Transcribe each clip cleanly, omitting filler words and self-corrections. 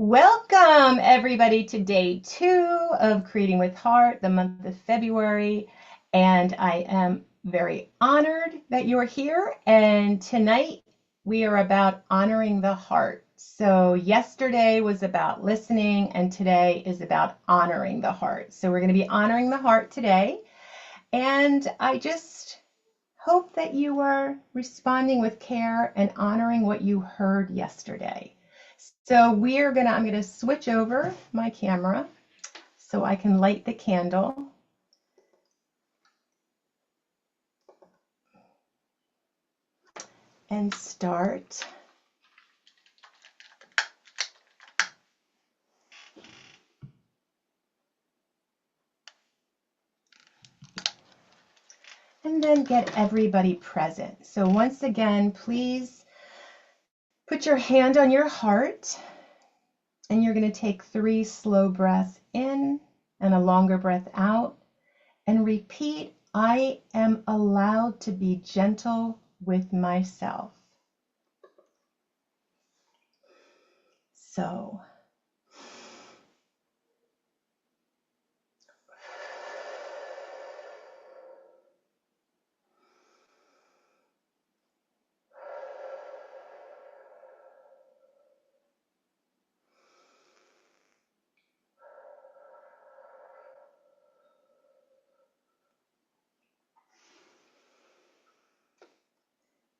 Welcome everybody to day 2 of Creating with Heart, the month of February. And I am very honored that you're here. And tonight we are about honoring the heart. So yesterday was about listening and today is about honoring the heart. So we're going to be honoring the heart today. And I just hope that you are responding with care and honoring what you heard yesterday. So I'm going to switch over my camera so I can light the candle. And start. And then get everybody present. So once again, please put your hand on your heart and you're going to take 3 slow breaths in and a longer breath out and repeat, I am allowed to be gentle with myself. So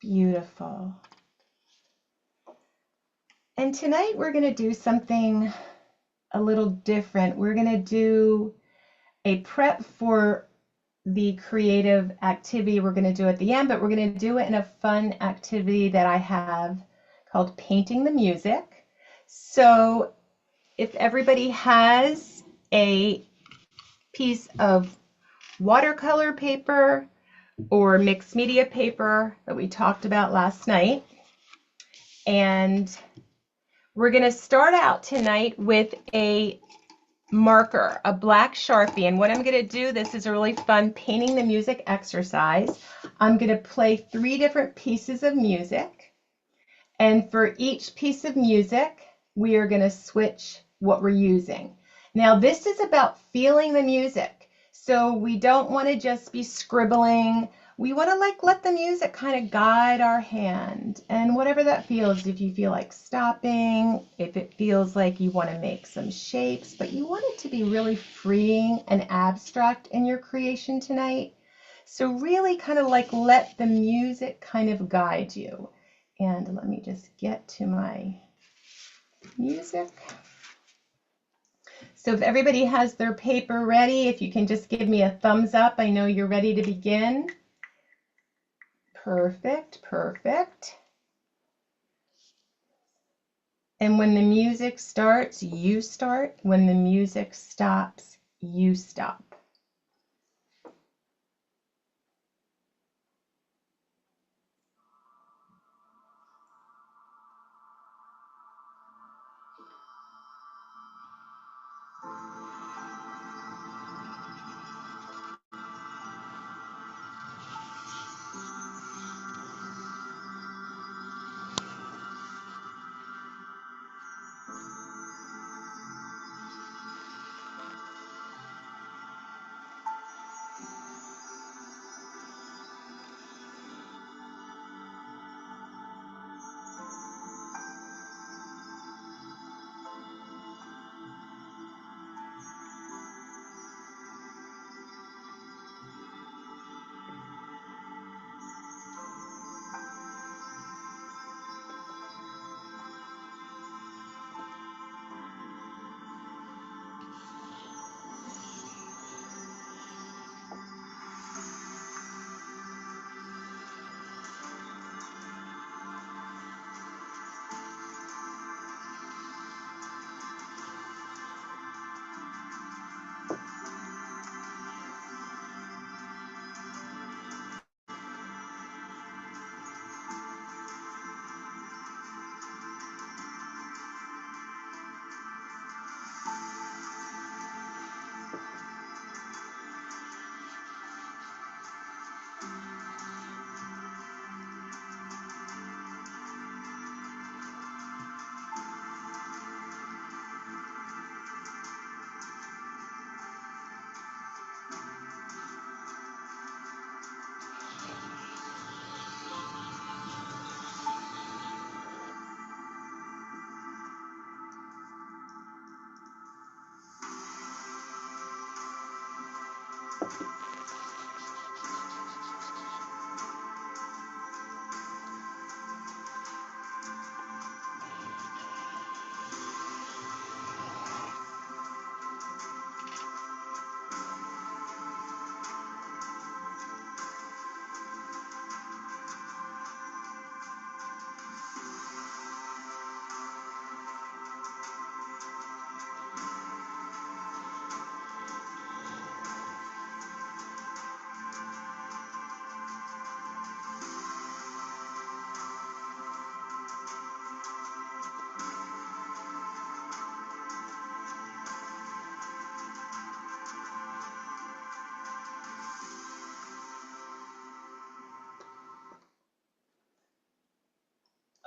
beautiful. And tonight we're going to do something a little different. We're going to do a prep for the creative activity we're going to do at the end, but we're going to do it in a fun activity that I have called Painting the Music. So if everybody has a piece of watercolor paper or mixed media paper that we talked about last night, and we're going to start out tonight with a marker, a black Sharpie. And what I'm going to do, this is a really fun painting the music exercise. I'm going to play 3 different pieces of music. And for each piece of music, we are going to switch what we're using. Now, this is about feeling the music. So we don't want to just be scribbling. We want to let the music kind of guide our hand. And whatever that feels, if you feel like stopping, if it feels like you want to make some shapes, but you want it to be really freeing and abstract in your creation tonight. So really kind of let the music kind of guide you. And let me just get to my music. So if everybody has their paper ready, if you can just give me a thumbs up, I know you're ready to begin. Perfect, perfect. And when the music starts, you start. When the music stops, you stop.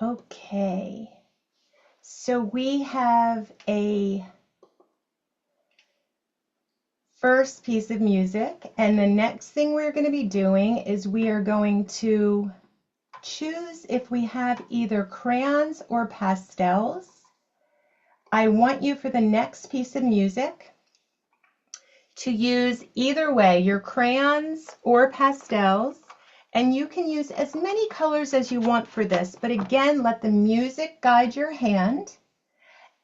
Okay, so we have a first piece of music, and the next thing we're going to be doing is we are going to choose if we have either crayons or pastels. I want you for the next piece of music to use either way, your crayons or pastels, and you can use as many colors as you want for this, but again, let the music guide your hand.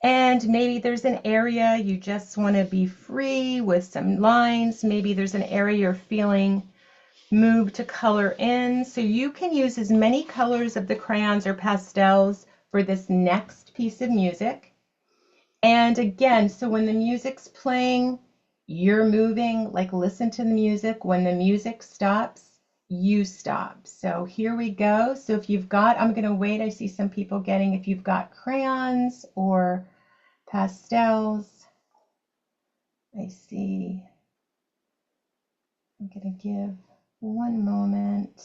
And maybe there's an area you just want to be free with some lines. Maybe there's an area you're feeling moved to color in. So you can use as many colors of the crayons or pastels for this next piece of music. And again, so when the music's playing, you're moving, like listen to the music. When the music stops, you stop. So here we go. So if you've got, I'm going to wait, I see some people getting, if you've got crayons or pastels, I see. I'm going to give one moment.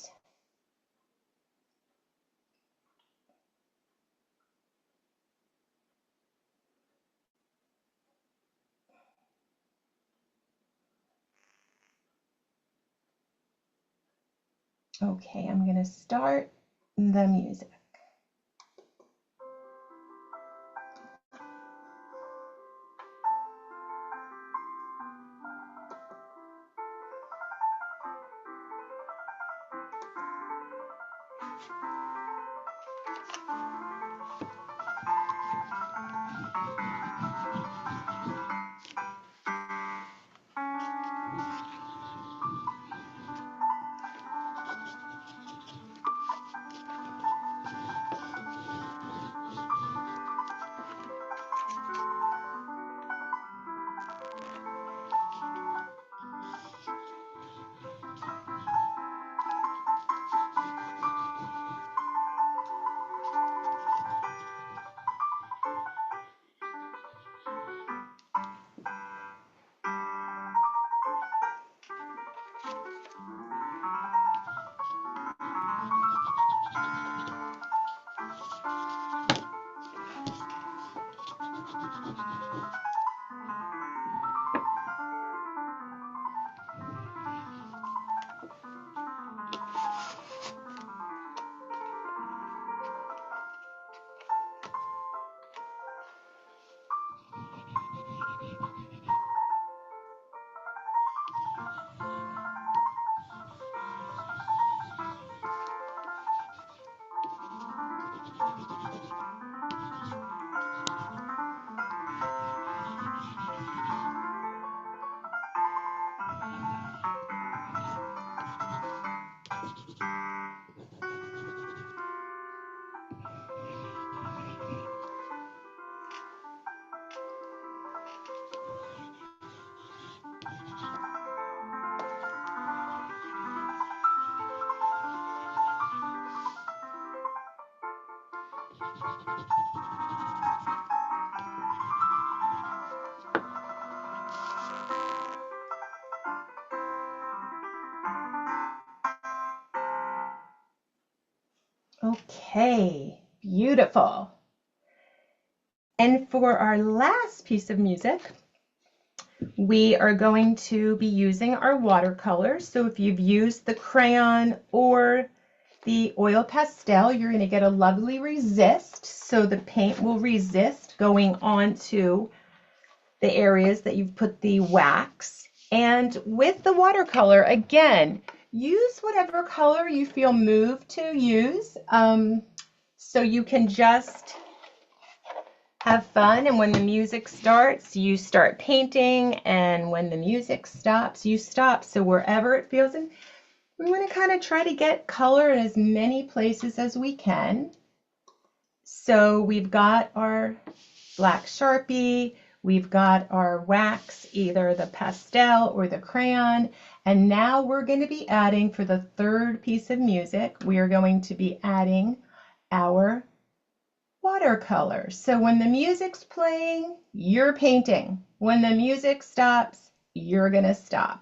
Okay, I'm going to start the music. Okay, beautiful. And for our last piece of music, we are going to be using our watercolors. So if you've used the crayon or the oil pastel, you're going to get a lovely resist. So the paint will resist going onto the areas that you've put the wax. And with the watercolor, again, use whatever color you feel moved to use. So you can just have fun, and when the music starts, you start painting, and when the music stops, you stop. So wherever it feels, and we want to kind of try to get color in as many places as we can. So we've got our black Sharpie, we've got our wax, either the pastel or the crayon, and now we're going to be adding, for the third piece of music, we are going to be adding our watercolor. So when the music's playing, you're painting. When the music stops, you're going to stop.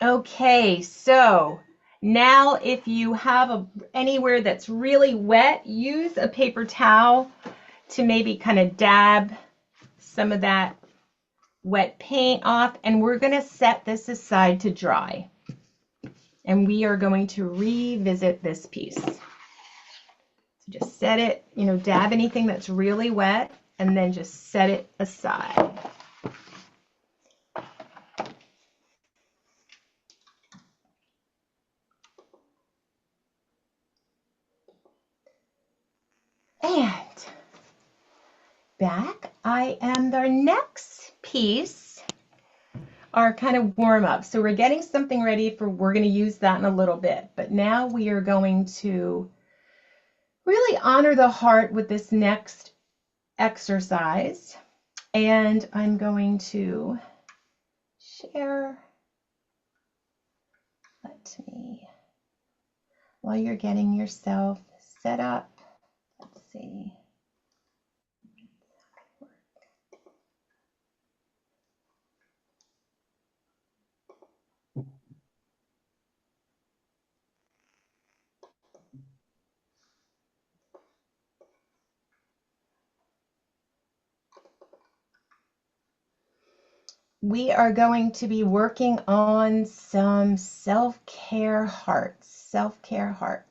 Okay, so now if you have anywhere that's really wet, use a paper towel to maybe kind of dab some of that wet paint off, and we're going to set this aside to dry. And we are going to revisit this piece. So just set it, dab anything that's really wet, and then just set it aside. And back, I am the next piece, our kind of warm up. So we're getting something ready we're going to use that in a little bit. But now we are going to really honor the heart with this next exercise. And I'm going to share. While you're getting yourself set up, let's see. We are going to be working on some self-care hearts. Self-care hearts.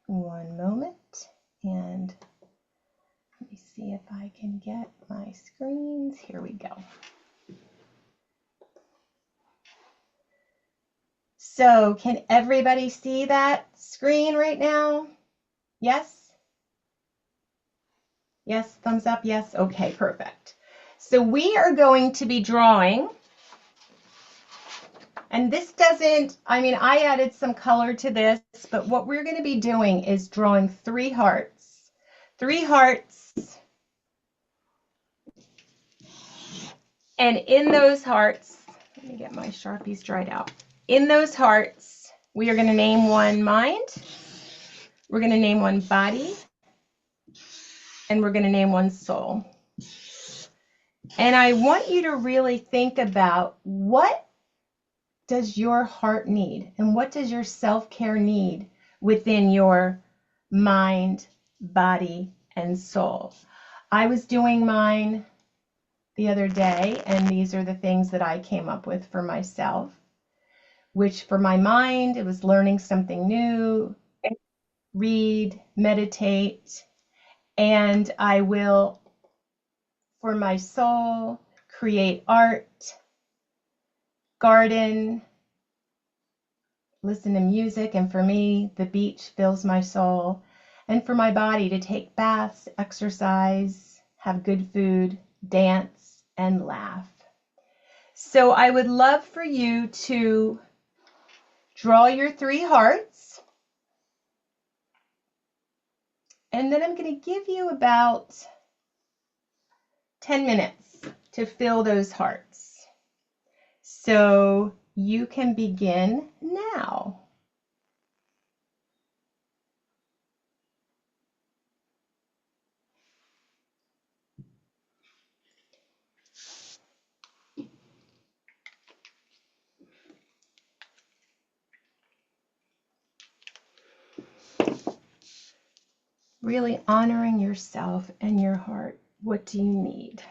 One moment, and let me see if I can get my screens. Here we go. So can everybody see that screen right now? Yes? Yes, thumbs up, yes? Okay, perfect. So we are going to be drawing, and this doesn't, I added some color to this, but what we're going to be doing is drawing 3 hearts. 3 hearts And in those hearts, let me get my Sharpies dried out. In those hearts, we are going to name one mind, we're going to name one body, and we're going to name one soul. And I want you to really think about, what does your heart need and what does your self-care need within your mind, body, and soul. I was doing mine the other day, and these are the things that I came up with for myself, which for my mind, it was learning something new, read, meditate, and I will, for my soul, create art, garden, listen to music, and for me, the beach fills my soul. And for my body, to take baths, exercise, have good food, dance, and laugh. So I would love for you to draw your 3 hearts. And then I'm going to give you about 10 minutes to fill those hearts. So you can begin now. Really honoring yourself and your heart. What do you need?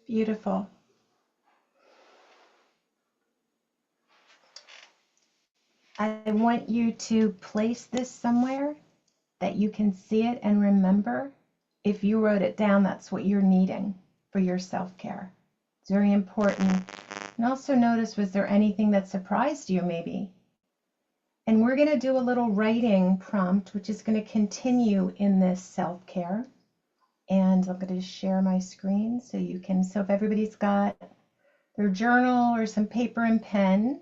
Beautiful. I want you to place this somewhere that you can see it and remember. If you wrote it down, that's what you're needing for your self-care. It's very important. And also notice, was there anything that surprised you maybe? And we're going to do a little writing prompt, which is going to continue in this self-care. And I'm going to share my screen so you can, so if everybody's got their journal or some paper and pen.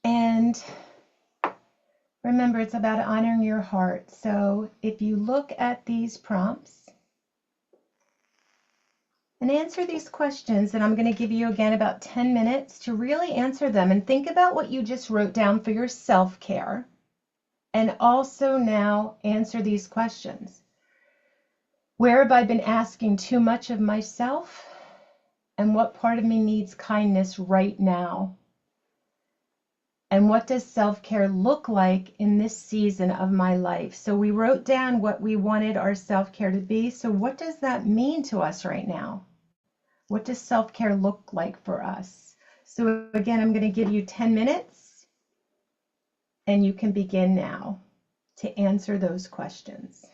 And remember, it's about honoring your heart. So if you look at these prompts and answer these questions, and I'm going to give you again about 10 minutes to really answer them and think about what you just wrote down for your self-care. And also now answer these questions. Where have I been asking too much of myself? And what part of me needs kindness right now? And what does self-care look like in this season of my life? So we wrote down what we wanted our self-care to be. So what does that mean to us right now? What does self-care look like for us? So again, I'm going to give you 10 minutes and you can begin now to answer those questions.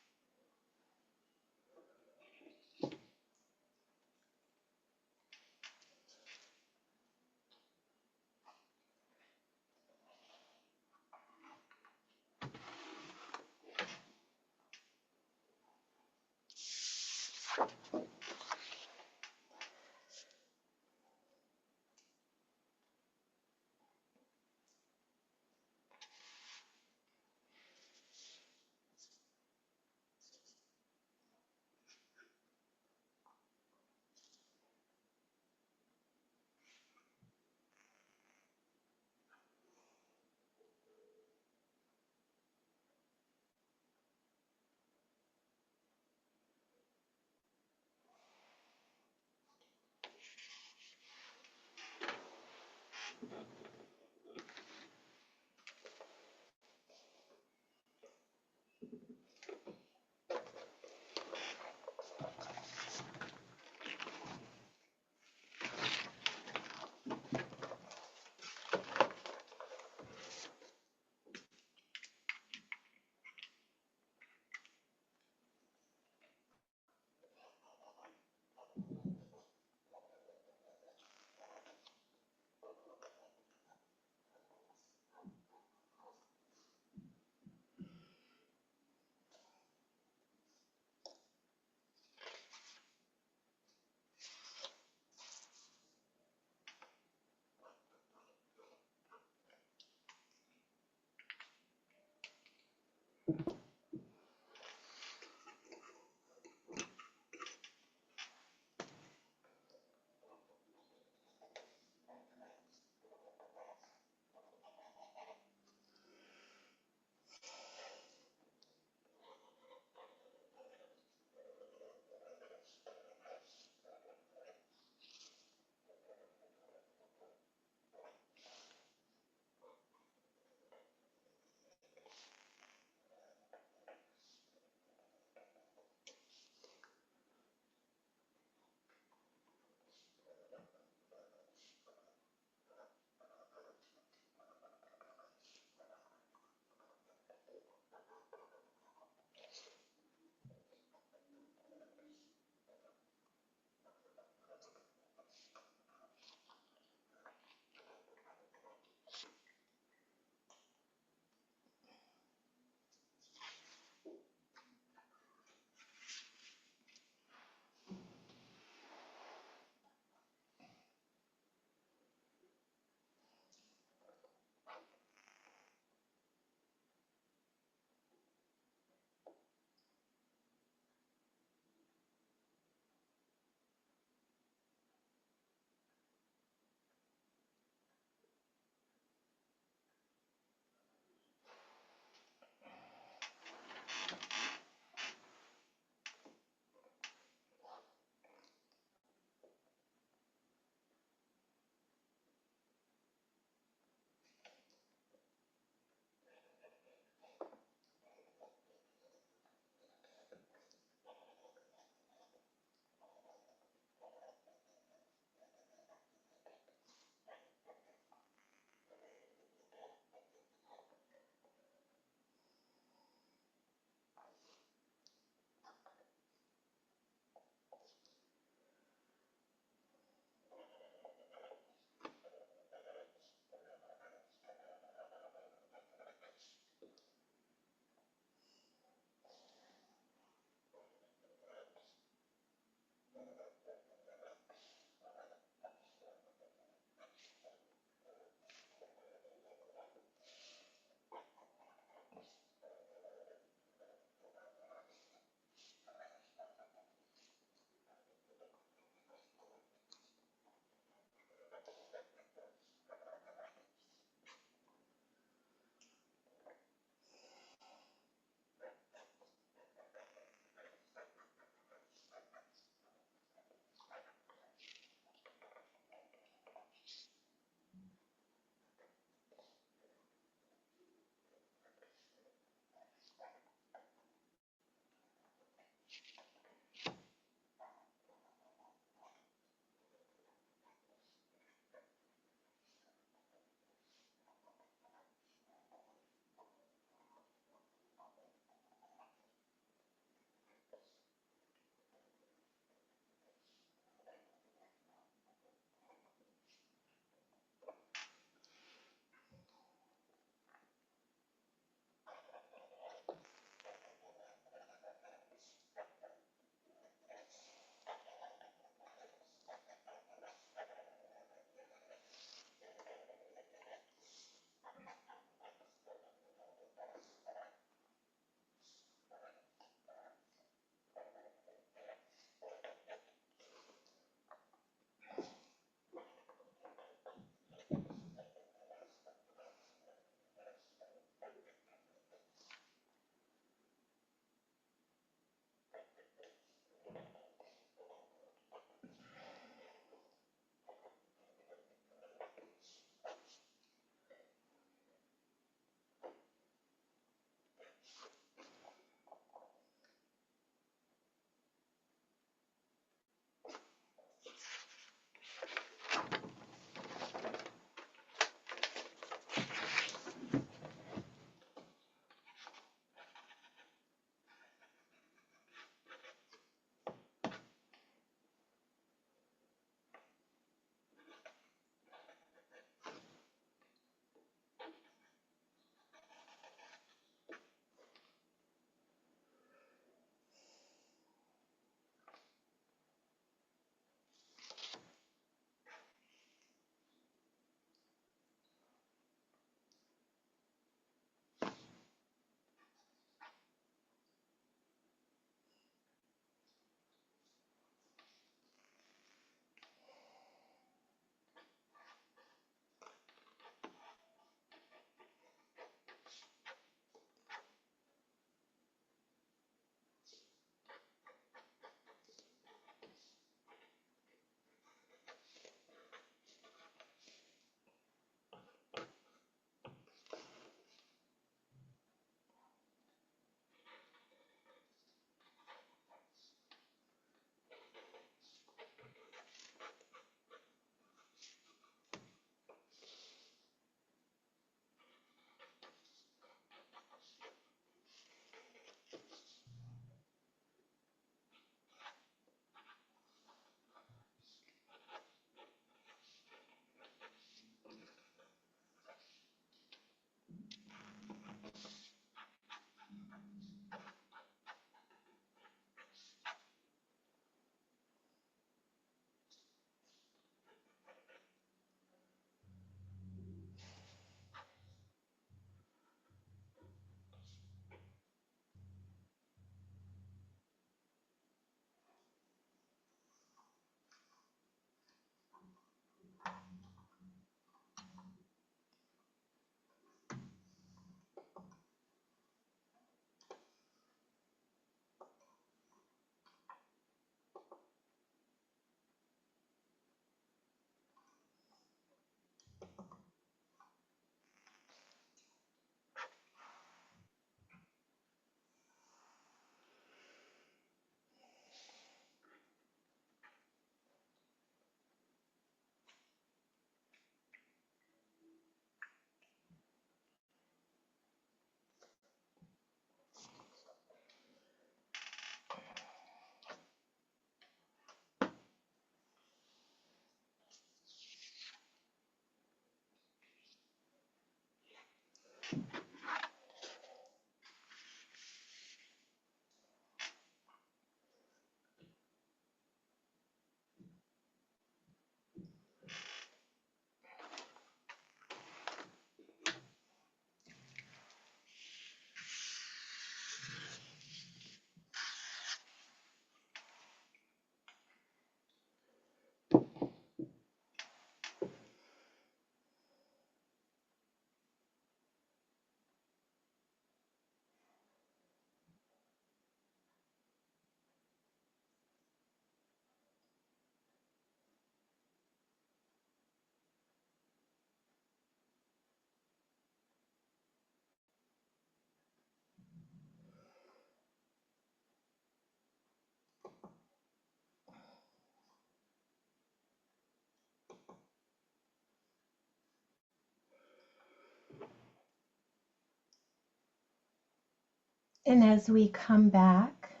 And as we come back,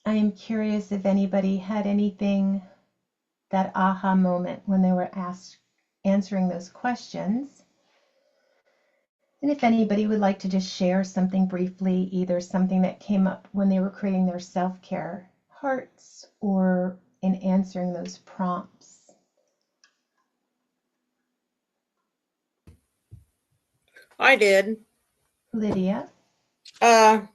I am curious if anybody had anything, that aha moment when they were answering those questions. And if anybody would like to just share something briefly, either something that came up when they were creating their self-care hearts or in answering those prompts. I did. Lydia? My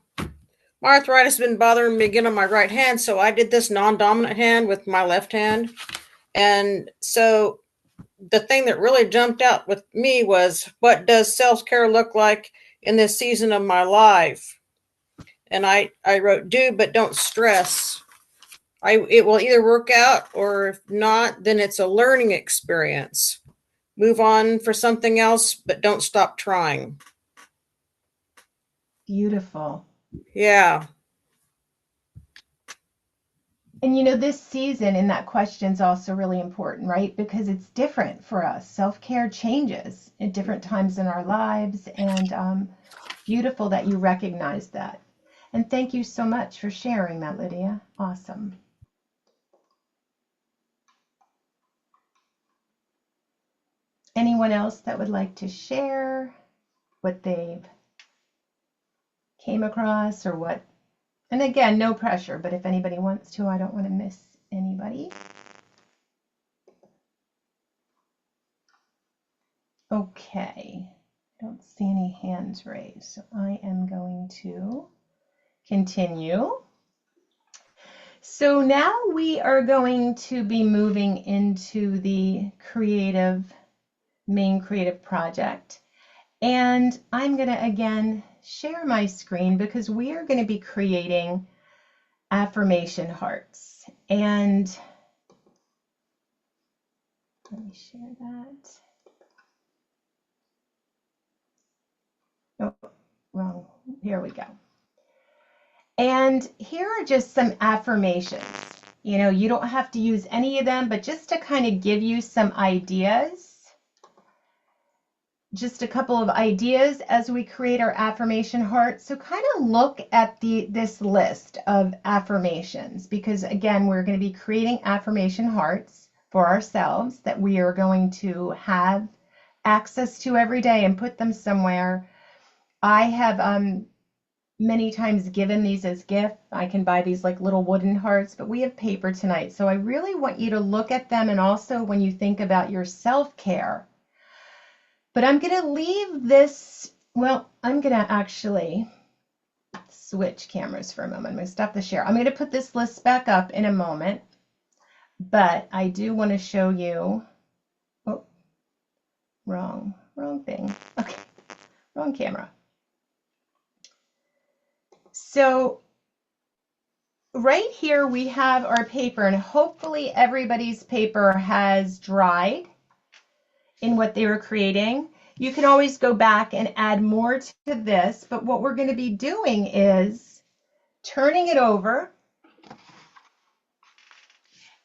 arthritis has been bothering me again on my right hand, so I did this non-dominant hand with my left hand. And so the thing that really jumped out with me was, what does self-care look like in this season of my life? And I wrote, do but don't stress. It will either work out, or if not, then it's a learning experience. Move on for something else, but don't stop trying. Beautiful. Yeah. And you know, this season in that question is also really important, right? Because it's different for us. Self-care changes at different times in our lives, and beautiful that you recognize that. And thank you so much for sharing that, Lydia. Awesome. Anyone else that would like to share what they've came across or what? And again, no pressure, but if anybody wants to, I don't want to miss anybody. Okay, I don't see any hands raised, so I am going to continue. So now we are going to be moving into the main creative project. And I'm going to again share my screen because we are going to be creating affirmation hearts. And let me share that. Oh, wrong. Here we go. And here are just some affirmations. You know, you don't have to use any of them, but just to kind of give you some ideas. Just a couple of ideas as we create our affirmation heart. So kind of look at this list of affirmations, because again, we're going to be creating affirmation hearts for ourselves that we are going to have access to every day and put them somewhere. I have many times given these as gifts. I can buy these like little wooden hearts, but we have paper tonight. So I really want you to look at them, and also when you think about your self-care. But I'm going to leave this, well, I'm going to actually switch cameras for a moment. I'm going to stop the share. I'm going to put this list back up in a moment, but I do want to show you, oh, wrong thing. Okay, wrong camera. So right here we have our paper, and hopefully everybody's paper has dried in what they were creating. You can always go back and add more to this, but what we're going to be doing is turning it over,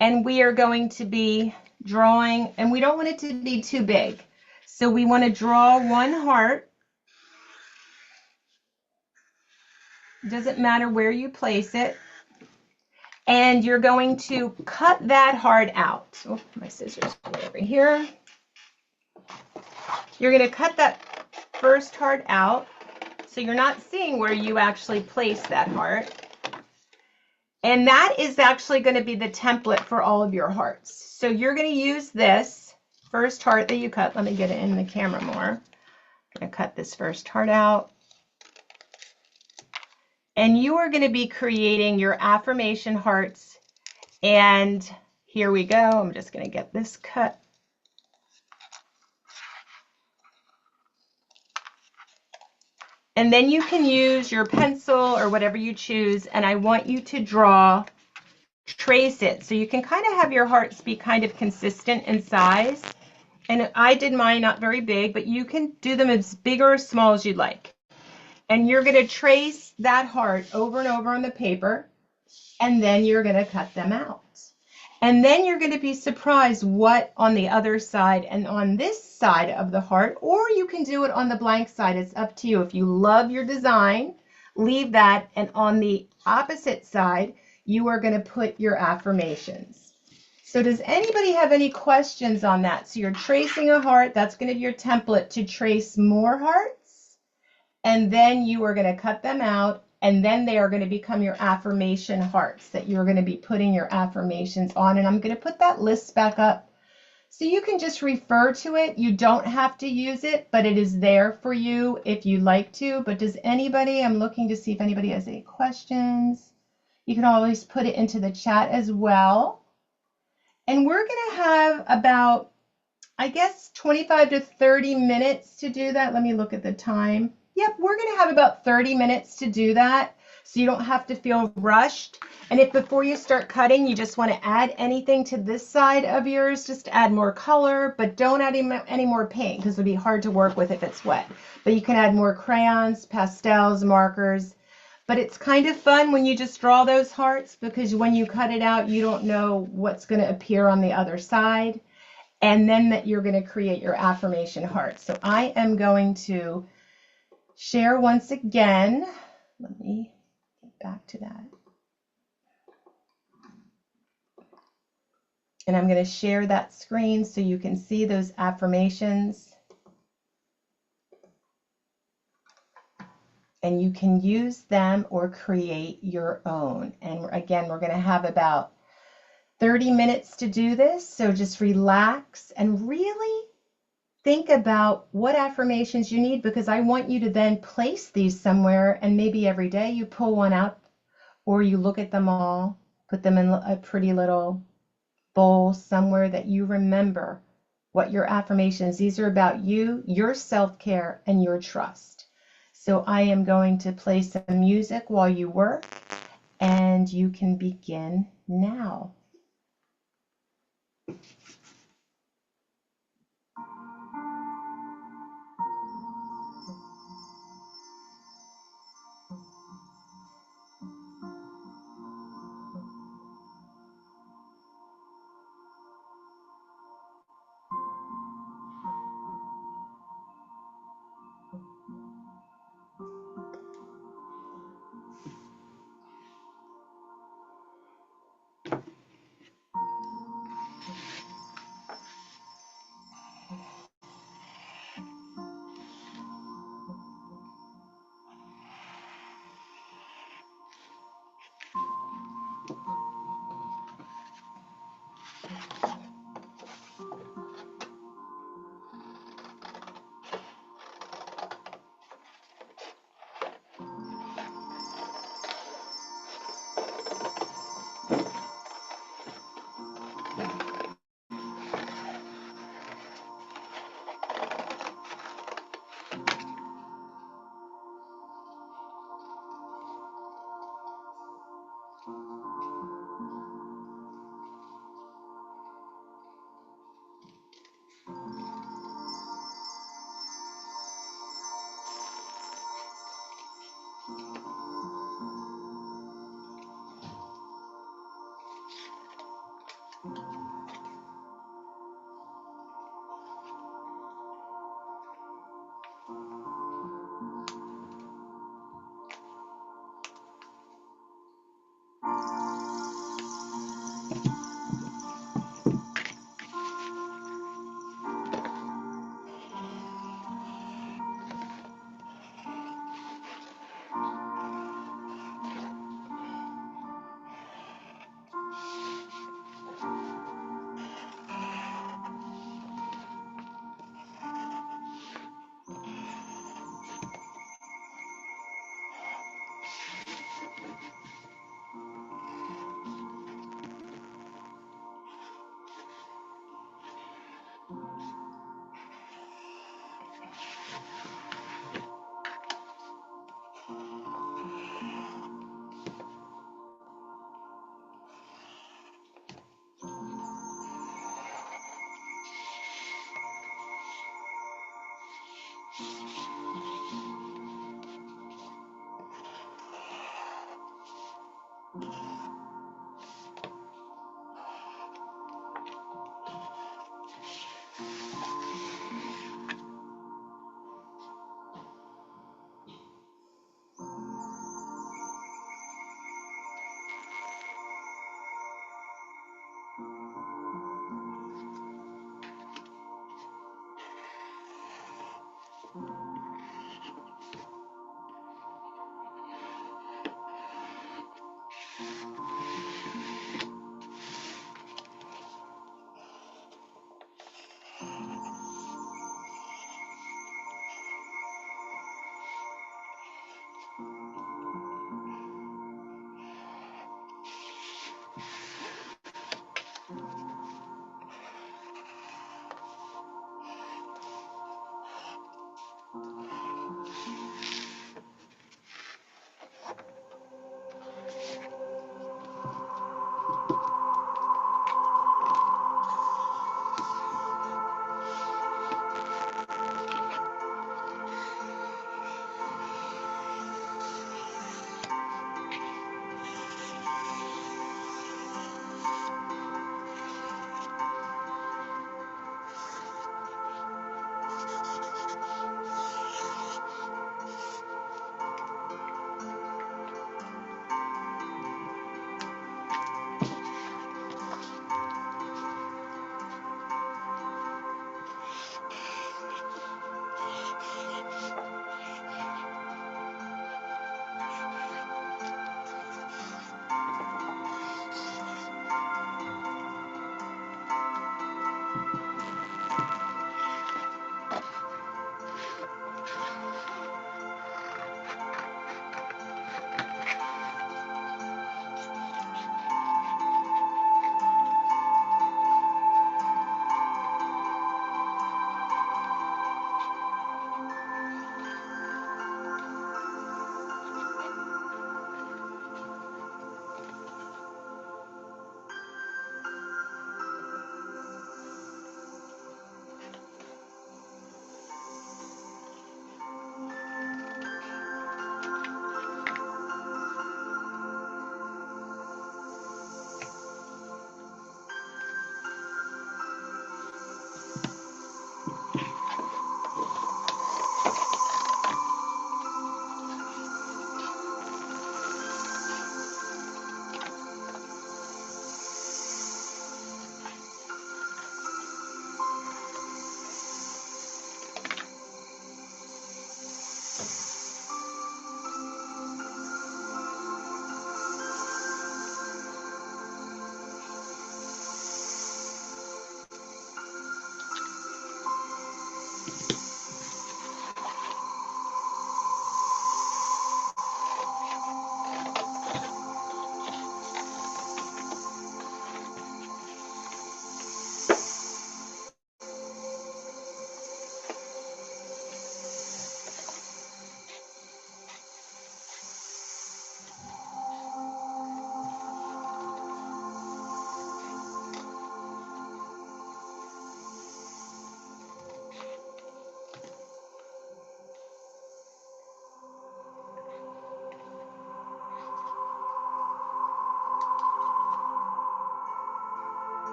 and we are going to be drawing, and we don't want it to be too big. So we want to draw one heart. It doesn't matter where you place it. And you're going to cut that heart out. Oh, my scissors go over here. You're going to cut that first heart out, so you're not seeing where you actually place that heart. And that is actually going to be the template for all of your hearts. So you're going to use this first heart that you cut. Let me get it in the camera more. I'm going to cut this first heart out. And you are going to be creating your affirmation hearts. And here we go. I'm just going to get this cut. And then you can use your pencil or whatever you choose. And I want you to trace it. So you can kind of have your hearts be kind of consistent in size. And I did mine not very big, but you can do them as big or as small as you'd like. And you're going to trace that heart over and over on the paper. And then you're going to cut them out. And then you're going to be surprised what on the other side and on this side of the heart, or you can do it on the blank side. It's up to you. If you love your design, leave that. And on the opposite side, you are going to put your affirmations. So does anybody have any questions on that? So you're tracing a heart. That's going to be your template to trace more hearts. And then you are going to cut them out. And then they are going to become your affirmation hearts that you're going to be putting your affirmations on. And I'm going to put that list back up so you can just refer to it. You don't have to use it, but it is there for you if you like to. But does anybody, I'm looking to see if anybody has any questions. You can always put it into the chat as well. And we're going to have about, I guess, 25 to 30 minutes to do that. Let me look at the time. Yep, we're going to have about 30 minutes to do that, so you don't have to feel rushed. And if before you start cutting, you just want to add anything to this side of yours, just add more color, but don't add any more paint because it'll be hard to work with if it's wet. But you can add more crayons, pastels, markers. But it's kind of fun when you just draw those hearts because when you cut it out, you don't know what's going to appear on the other side. And then that you're going to create your affirmation heart. So I am going to share once again. Let me get back to that. And I'm going to share that screen so you can see those affirmations. And you can use them or create your own. And again, we're going to have about 30 minutes to do this. So just relax and really think about what affirmations you need, because I want you to then place these somewhere, and maybe every day you pull one out or you look at them all, put them in a pretty little bowl somewhere that you remember what your affirmations. These are about you, your self-care, and your trust. So I am going to play some music while you work, and you can begin now.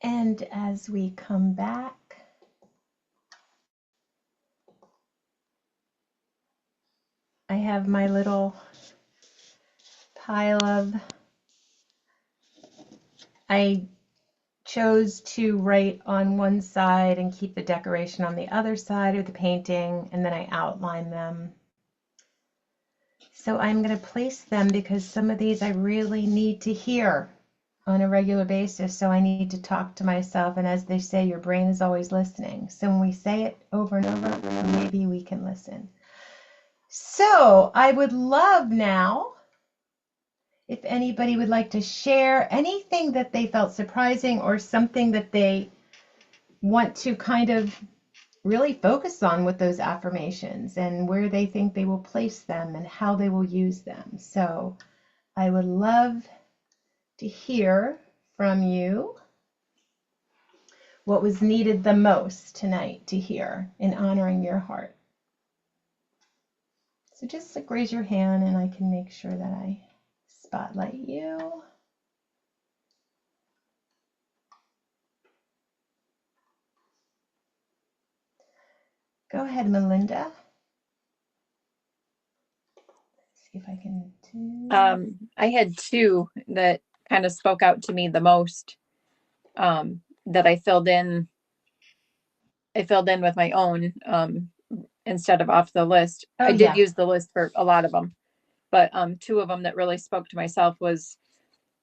And as we come back, I have my little pile of, I chose to write on one side and keep the decoration on the other side, or the painting, and then I outline them. So I'm going to place them because some of these I really need to hear on a regular basis. So I need to talk to myself. And as they say, your brain is always listening. So when we say it over and over, maybe we can listen. So I would love now if anybody would like to share anything that they felt surprising or something that they want to kind of really focus on with those affirmations and where they think they will place them and how they will use them. So I would love to hear from you what was needed the most tonight to hear in honoring your heart. So just like raise your hand and I can make sure that I spotlight you. Go ahead, Melinda. Let's see if I can do. I had two that kind of spoke out to me the most, that I filled in with my own, instead of off the list. Oh, I did yeah. use the list for a lot of them, but two of them that really spoke to myself was,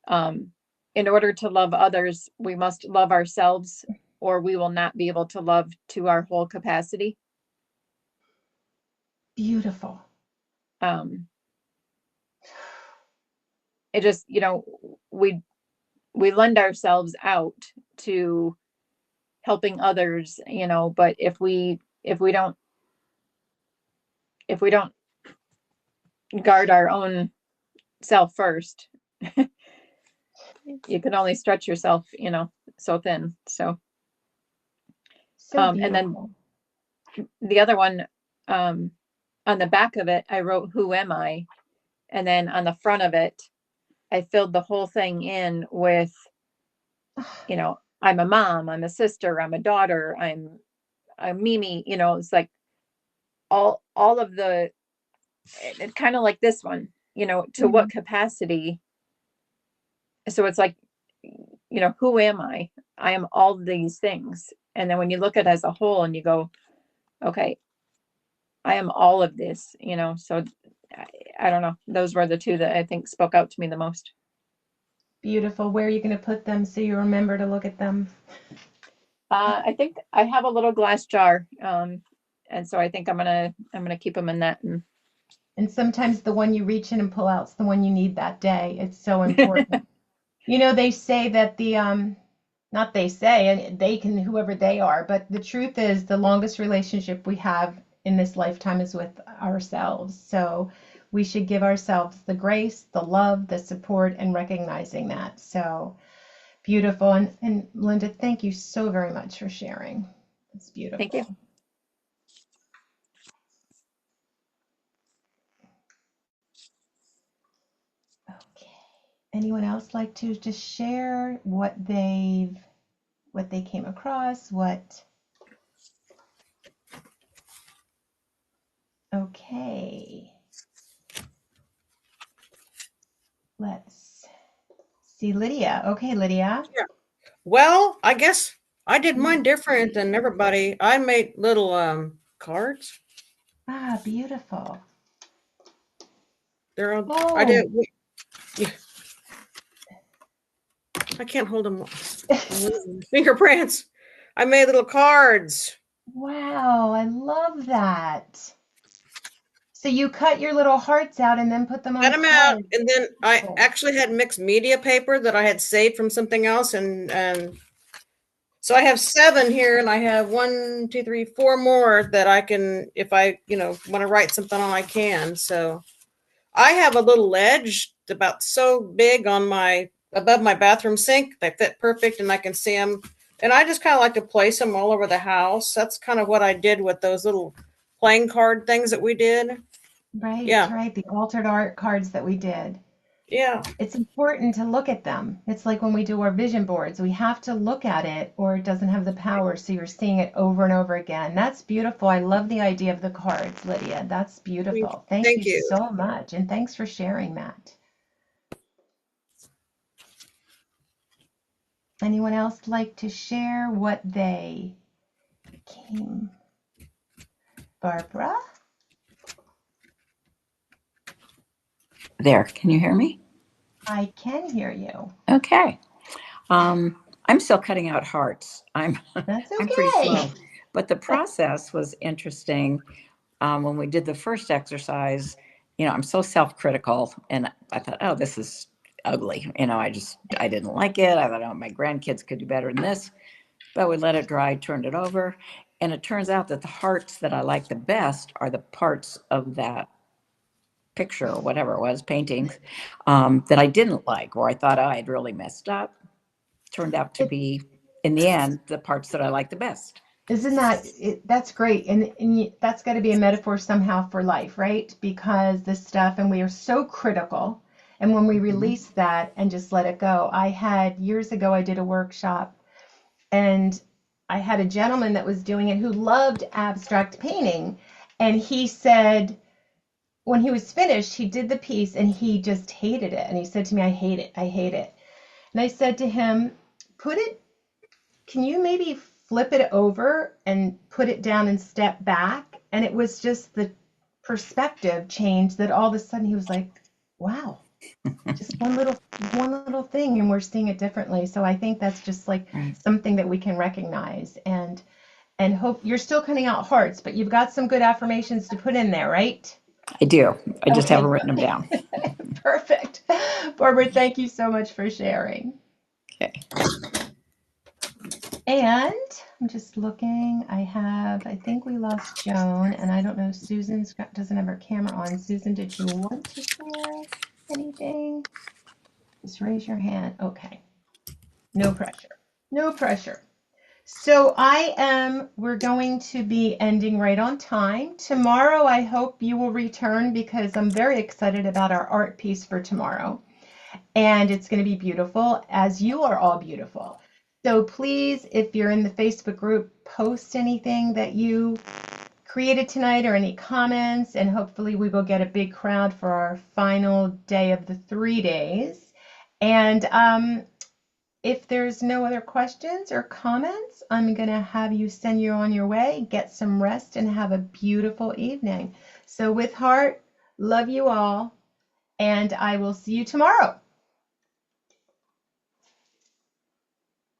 in order to love others, we must love ourselves, or we will not be able to love to our whole capacity. Beautiful. um, it just, we lend ourselves out to helping others, but if we don't guard our own self first, you can only stretch yourself, so thin. So, So and then beautiful. the other one, on the back of it, I wrote, "Who am I?" And then on the front of it, I filled the whole thing in with, I'm a mom, I'm a sister, I'm a daughter, I'm Mimi, it's like all of the, it kind of like this one, to what Mhm. capacity. So it's like, who am I? I am all these things. And then when you look at it as a whole and you go, okay, I am all of this, so I don't know. Those were the two that I think spoke out to me the most. Beautiful. Where are you going to put them so you remember to look at them? I think I have a little glass jar. And so I think I'm gonna keep them in that. And sometimes the one you reach in and pull out is the one you need that day. It's so important. They say that not they say, and they can, whoever they are, but the truth is the longest relationship we have in this lifetime is with ourselves. So we should give ourselves the grace, the love, the support, and recognizing that. So beautiful. And Linda, thank you so very much for sharing. It's Thank you. beautiful. Okay. Anyone else like to just share what they came across, okay. Let's see, Lydia. Okay, Lydia. Yeah. Well, I guess I did mine different than everybody. I made little cards. Ah, beautiful. They're all, I Oh, did. Yeah, I can't hold them. Fingerprints. I made little cards. wow, I love that. So you cut your little hearts out and then put them Cut on them out, cards. and then I Oh, actually had mixed media paper that I had saved from something else, and so I have 7 here, and I have 1, 2, 3, 4 more that I can, if I, want to write something on, I can. So I have a little ledge about so big on my above my bathroom sink. They fit perfect, and I can see them. And I just kind of like to place them all over the house. That's kind of what I did with those little playing card things that we did. right, Yeah, right. The altered art cards that we did. yeah. It's important to look at them. It's like when we do our vision boards, we have to look at it or it doesn't have the power. So you're seeing it over and over again. That's beautiful. I love the idea of the cards, Lydia. That's beautiful. Thank you Thank you. so much. And thanks for sharing that. Anyone else like to share what they came? Barbara? There, can you hear me? I can hear you. Okay. I'm still cutting out hearts. That's I'm pretty okay. slow, but the process was interesting. When we did the first exercise, I'm so self-critical, and I thought, oh, this is ugly. I didn't like it. I thought, oh, my grandkids could do better than this. But we let it dry, turned it over, and it turns out that the hearts that I like the best are the parts of that picture or whatever it was, paintings, that I didn't like, or I thought, oh, I'd really messed up. Turned out to It, be, in the end, the parts that I like the best. isn't that that's great, and that's got to be a metaphor somehow for life, right? Because this stuff, and we are so critical, and when we Mhm. release that and just let it go. I had years ago, I did a workshop, and I had a gentleman that was doing it who loved abstract painting, and he said when he was finished, he did the piece and he just hated it, and he said to me, "I hate it, I hate it." And I said to him, "Put it can you maybe flip it over and put it down and step back?" And it was just the perspective change that all of a sudden he was like, wow, just one little thing and we're seeing it differently. So I think that's just like Right. something that we can recognize and hope you're still cutting out hearts, but you've got some good affirmations to put in there, right? I do. I just Okay. haven't written them down. Perfect. Barbara, thank you so much for sharing. Okay. And I'm just looking. I think we lost Joan, and I don't know, doesn't have her camera on. Susan, did you want to share anything? Just raise your hand. Okay. No pressure. No pressure. So we're going to be ending right on time. Tomorrow, I hope you will return because I'm very excited about our art piece for tomorrow. And it's going to be beautiful, as you are all beautiful. So please, if you're in the Facebook group, post anything that you created tonight or any comments, and hopefully we will get a big crowd for our final day of the 3 days. And if there's no other questions or comments, I'm going to have you send you on your way, get some rest, and have a beautiful evening. So with heart, love you all, and I will see you tomorrow.